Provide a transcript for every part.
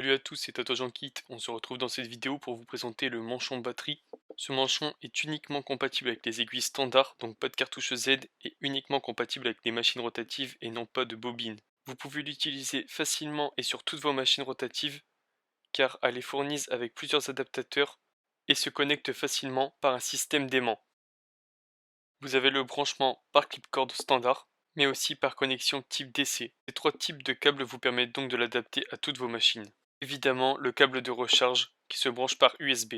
Salut à tous, c'est Jean-Kit. On se retrouve dans cette vidéo pour vous présenter le manchon batterie. Ce manchon est uniquement compatible avec les aiguilles standards, donc pas de cartouche Z, et uniquement compatible avec des machines rotatives et non pas de bobines. Vous pouvez l'utiliser facilement et sur toutes vos machines rotatives, car elle est fournie avec plusieurs adaptateurs et se connecte facilement par un système d'aimant. Vous avez le branchement par clip-cord standard, mais aussi par connexion type DC. Ces trois types de câbles vous permettent donc de l'adapter à toutes vos machines. Évidemment, le câble de recharge qui se branche par USB.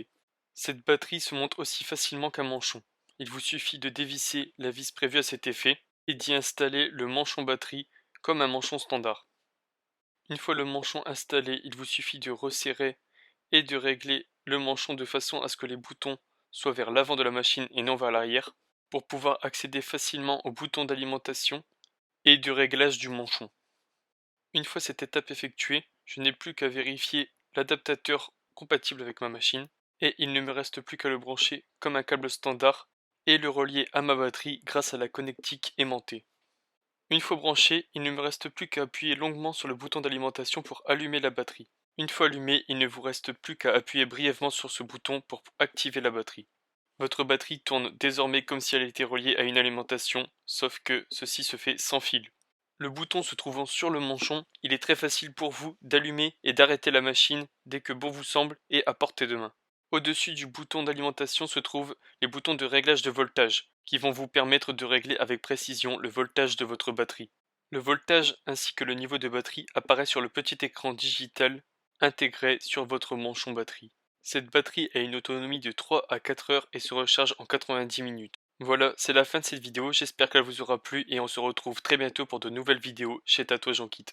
Cette batterie se monte aussi facilement qu'un manchon. Il vous suffit de dévisser la vis prévue à cet effet et d'y installer le manchon batterie comme un manchon standard. Une fois le manchon installé, il vous suffit de resserrer et de régler le manchon de façon à ce que les boutons soient vers l'avant de la machine et non vers l'arrière, pour pouvoir accéder facilement au bouton d'alimentation et de réglage du manchon. Une fois cette étape effectuée, je n'ai plus qu'à vérifier l'adaptateur compatible avec ma machine et il ne me reste plus qu'à le brancher comme un câble standard et le relier à ma batterie grâce à la connectique aimantée. Une fois branché, il ne me reste plus qu'à appuyer longuement sur le bouton d'alimentation pour allumer la batterie. Une fois allumée, il ne vous reste plus qu'à appuyer brièvement sur ce bouton pour activer la batterie. Votre batterie tourne désormais comme si elle était reliée à une alimentation, sauf que ceci se fait sans fil. Le bouton se trouvant sur le manchon, il est très facile pour vous d'allumer et d'arrêter la machine dès que bon vous semble et à portée de main. Au-dessus du bouton d'alimentation se trouvent les boutons de réglage de voltage, qui vont vous permettre de régler avec précision le voltage de votre batterie. Le voltage ainsi que le niveau de batterie apparaît sur le petit écran digital intégré sur votre manchon batterie. Cette batterie a une autonomie de 3 à 4 heures et se recharge en 90 minutes. Voilà, c'est la fin de cette vidéo, j'espère qu'elle vous aura plu et on se retrouve très bientôt pour de nouvelles vidéos chez Jean-Kit.